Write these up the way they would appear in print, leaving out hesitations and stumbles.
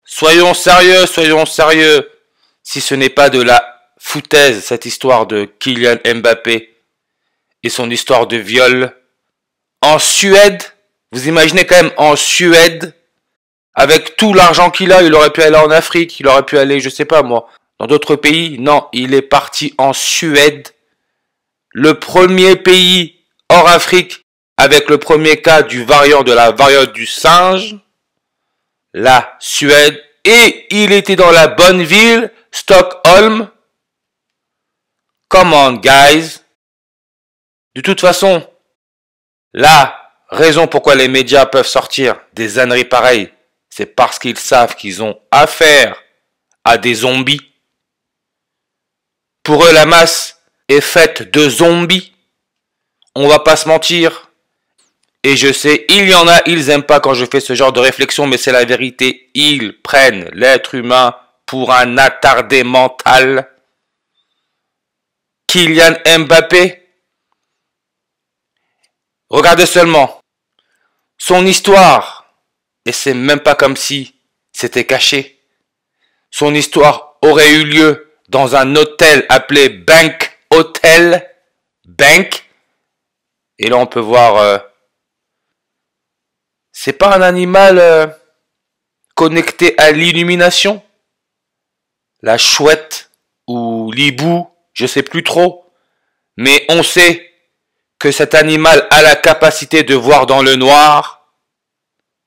Soyons sérieux, soyons sérieux. Si ce n'est pas de la foutaise, cette histoire de Kylian Mbappé et son histoire de viol. En Suède, vous imaginez quand même en Suède, avec tout l'argent qu'il a, il aurait pu aller en Afrique, il aurait pu aller, je sais pas moi, dans d'autres pays. Non, il est parti en Suède, le premier pays hors Afrique avec le premier cas du variant de la variole du singe, la Suède, et il était dans la bonne ville, Stockholm. Come on, guys. De toute façon, la raison pourquoi les médias peuvent sortir des âneries pareilles, c'est parce qu'ils savent qu'ils ont affaire à des zombies. Pour eux, la masse est faite de zombies. On va pas se mentir. Et je sais, il y en a, ils aiment pas quand je fais ce genre de réflexion, mais c'est la vérité. Ils prennent l'être humain pour un attardé mental. Kylian Mbappé, regardez seulement son histoire. Et c'est même pas comme si c'était caché. Son histoire aurait eu lieu dans un hôtel appelé Bank Hotel. Bank. Et là on peut voir... c'est pas un animal connecté à l'illumination? La chouette ou l'hibou, je sais plus trop. Mais on sait que cet animal a la capacité de voir dans le noir.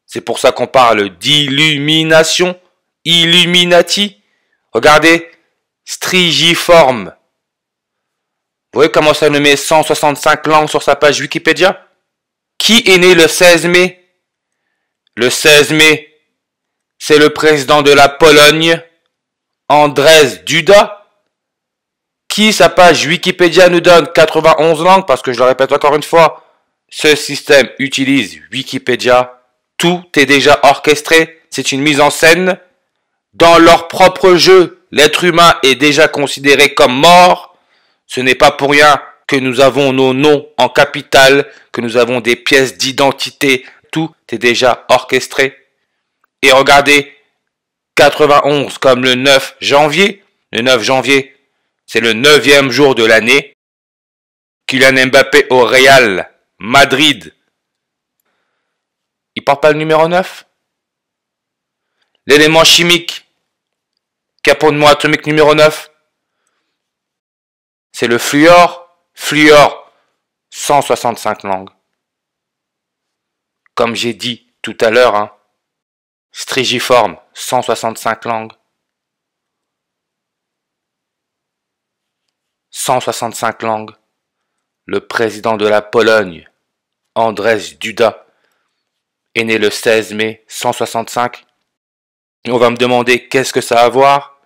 C'est pour ça qu'on parle d'illumination, Illuminati. Regardez, strigiforme. Vous voyez comment ça le met 165 langues sur sa page Wikipédia? Qui est né le 16 mai? Le 16 mai, c'est le président de la Pologne, Andrzej Duda. Qui, sa page Wikipédia nous donne 91 langues, parce que je le répète encore une fois, ce système utilise Wikipédia. Tout est déjà orchestré, c'est une mise en scène. Dans leur propre jeu, l'être humain est déjà considéré comme mort. Ce n'est pas pour rien que nous avons nos noms en capital, que nous avons des pièces d'identité. Tout est déjà orchestré. Et regardez, 91 comme le 9 janvier. Le 9 janvier, c'est le 9e jour de l'année. Kylian Mbappé au Real Madrid. Il porte pas le numéro 9? L'élément chimique qui a pour nom atomique numéro 9, c'est le fluor. Fluor, 165 langues. Comme j'ai dit tout à l'heure, hein. Strigiforme, 165 langues. 165 langues. Le président de la Pologne, Andrzej Duda, est né le 16 mai 165. On va me demander qu'est-ce que ça a à voir?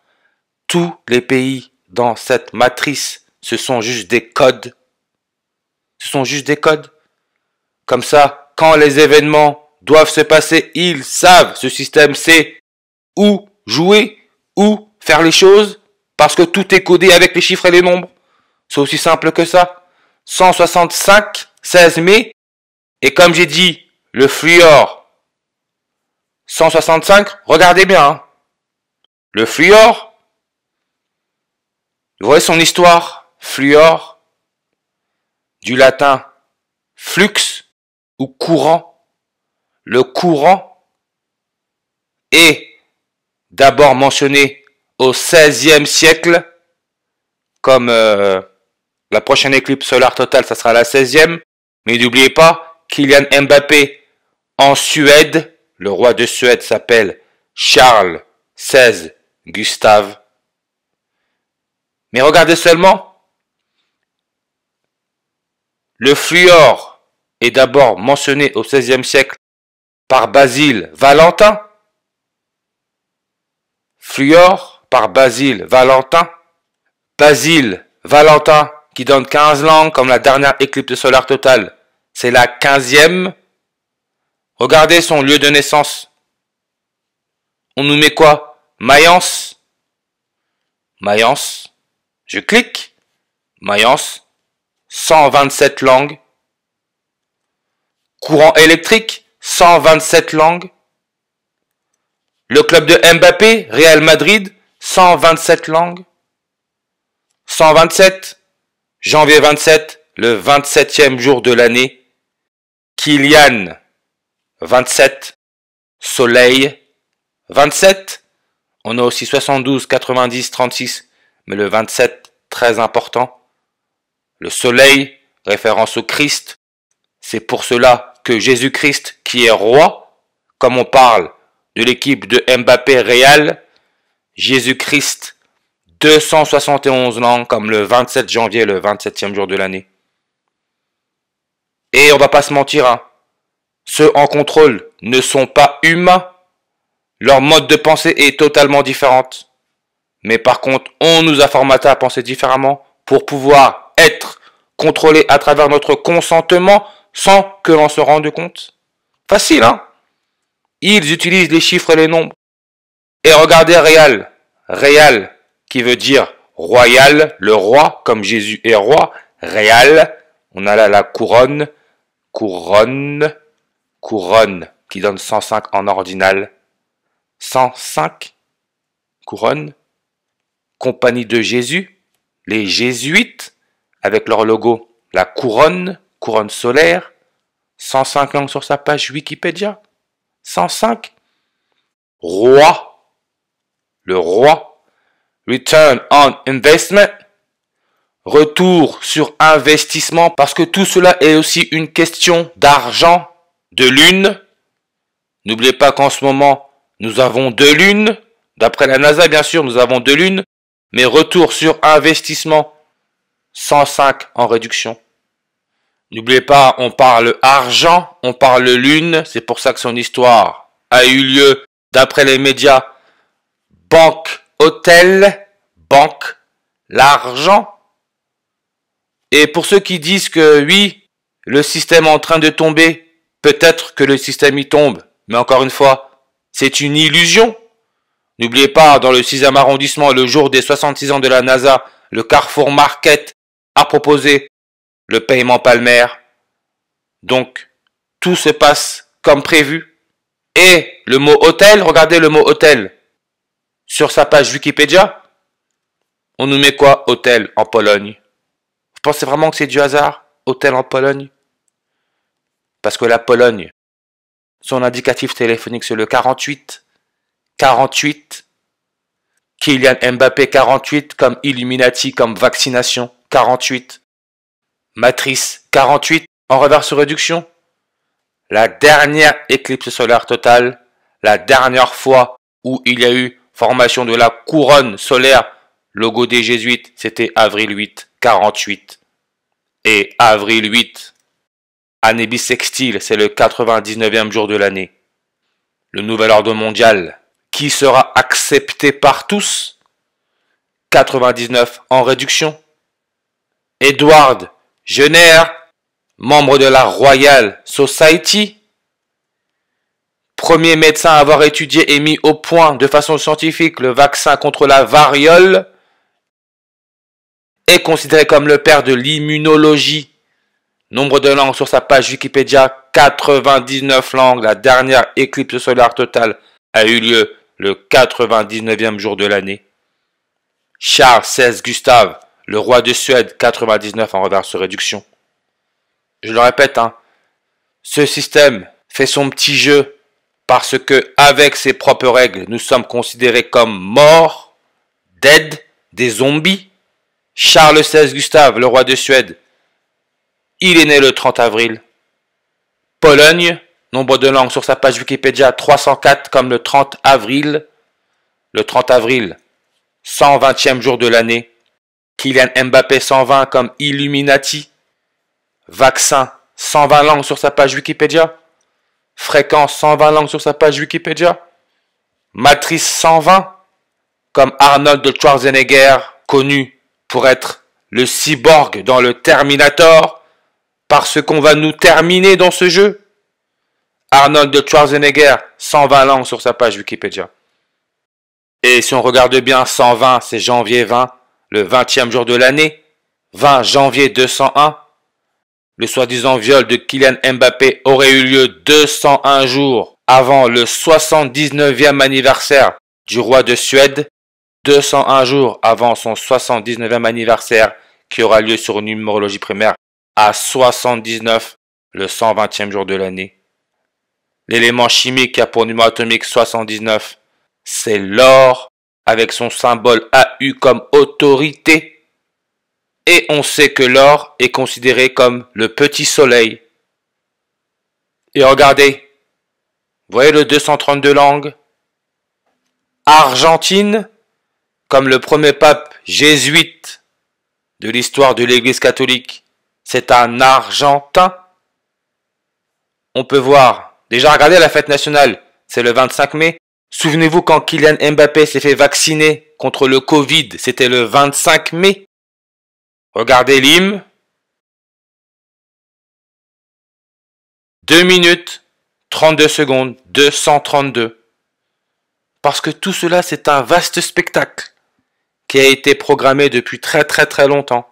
Tous les pays dans cette matrice, ce sont juste des codes. Ce sont juste des codes. Comme ça, quand les événements doivent se passer, ils savent, ce système sait où jouer, où faire les choses, parce que tout est codé avec les chiffres et les nombres. C'est aussi simple que ça. 165, 16 mai, et comme j'ai dit, le fluor, 165, regardez bien. Hein. Le fluor, vous voyez son histoire, fluor, du latin flux ou courant. Le courant est d'abord mentionné au XVIe siècle, comme la prochaine éclipse solaire totale, ça sera la 16e. Mais n'oubliez pas, Kylian Mbappé en Suède, le roi de Suède s'appelle Charles XVI Gustave. Mais regardez seulement, le fluor est d'abord mentionné au XVIe siècle par Basile Valentin. Fluor par Basile Valentin. Basile Valentin qui donne 15 langues comme la dernière éclipse solaire totale. C'est la 15e. Regardez son lieu de naissance. On nous met quoi? Mayence. Mayence. Je clique. Mayence. 127 langues. Courant électrique. 127 langues. Le club de Mbappé, Real Madrid, 127 langues. 127. Janvier 27, le 27e jour de l'année. Kylian, 27. Soleil, 27. On a aussi 72, 90, 36. Mais le 27, très important. Le soleil, référence au Christ. C'est pour cela que Jésus-Christ, qui est roi, comme on parle de l'équipe de Mbappé Real, Jésus-Christ, 271 langues, comme le 27 janvier, le 27e jour de l'année. Et on va pas se mentir, hein, ceux en contrôle ne sont pas humains. Leur mode de pensée est totalement différent. Mais par contre, on nous a formaté à penser différemment pour pouvoir être contrôlé à travers notre consentement sans que l'on se rende compte. Facile, hein? Ils utilisent les chiffres et les nombres. Et regardez Réal. Réal, qui veut dire royal, le roi, comme Jésus est roi. Réal, on a là la couronne. Couronne, qui donne 105 en ordinal. 105, couronne. Compagnie de Jésus, les jésuites, avec leur logo, la couronne solaire. 105 langues sur sa page Wikipédia. 105. Roi, le roi. Return on investment, retour sur investissement, parce que tout cela est aussi une question d'argent, de lune. N'oubliez pas qu'en ce moment, nous avons 2 lunes. D'après la NASA, bien sûr, nous avons 2 lunes. Mais retour sur investissement, 105 en réduction. N'oubliez pas, on parle argent, on parle lune. C'est pour ça que son histoire a eu lieu, d'après les médias, banque, hôtel, banque, l'argent. Et pour ceux qui disent que oui, le système est en train de tomber, peut-être que le système y tombe. Mais encore une fois, c'est une illusion. N'oubliez pas, dans le 6e arrondissement, le jour des 66 ans de la NASA, le Carrefour Market a proposé le paiement palmaire. Donc, tout se passe comme prévu. Et le mot hôtel, regardez le mot hôtel. Sur sa page Wikipédia, on nous met quoi? Hôtel en Pologne. Vous pensez vraiment que c'est du hasard? Hôtel en Pologne? Parce que la Pologne, son indicatif téléphonique c'est le 48. 48. Kylian Mbappé 48 comme Illuminati, comme vaccination 48. Matrice 48 en reverse réduction. La dernière éclipse solaire totale, la dernière fois où il y a eu formation de la couronne solaire, logo des jésuites, c'était avril 8, 48. Et avril 8, année bissextile, c'est le 99e jour de l'année. Le nouvel ordre mondial, qui sera accepté par tous, 99 en réduction. Edward Jenner, membre de la Royal Society, premier médecin à avoir étudié et mis au point de façon scientifique le vaccin contre la variole, est considéré comme le père de l'immunologie. Nombre de langues sur sa page Wikipédia, 99 langues. La dernière éclipse solaire totale a eu lieu le 99e jour de l'année. Charles XVI Gustave, le roi de Suède, 99 en reverse réduction. Je le répète, hein, ce système fait son petit jeu parce que, avec ses propres règles, nous sommes considérés comme morts, dead, des zombies. Charles XVI Gustave, le roi de Suède, il est né le 30 avril. Pologne, nombre de langues sur sa page Wikipédia, 304 comme le 30 avril. Le 30 avril, 120e jour de l'année. Kylian Mbappé 120 comme Illuminati. Vaccin, 120 langues sur sa page Wikipédia. Fréquence, 120 langues sur sa page Wikipédia. Matrice 120 comme Arnold Schwarzenegger, connu pour être le cyborg dans le Terminator, parce qu'on va nous terminer dans ce jeu. Arnold Schwarzenegger, 120 langues sur sa page Wikipédia. Et si on regarde bien, 120, c'est janvier 20, le 20e jour de l'année. 20 janvier 201. Le soi-disant viol de Kylian Mbappé aurait eu lieu 201 jours avant le 79e anniversaire du roi de Suède, 201 jours avant son 79e anniversaire qui aura lieu sur une numérologie primaire à 79, le 120e jour de l'année. L'élément chimique qui a pour numéro atomique 79, c'est l'or, avec son symbole AU comme autorité. Et on sait que l'or est considéré comme le petit soleil. Et regardez, voyez le 232 langues? Argentine, comme le premier pape jésuite de l'histoire de l'Église catholique, c'est un Argentin. On peut voir, déjà regardez la fête nationale, c'est le 25 mai. Souvenez-vous quand Kylian Mbappé s'est fait vacciner contre le Covid, c'était le 25 mai. Regardez l'hymne. 2 minutes, 32 secondes, 232. Parce que tout cela, c'est un vaste spectacle qui a été programmé depuis très longtemps.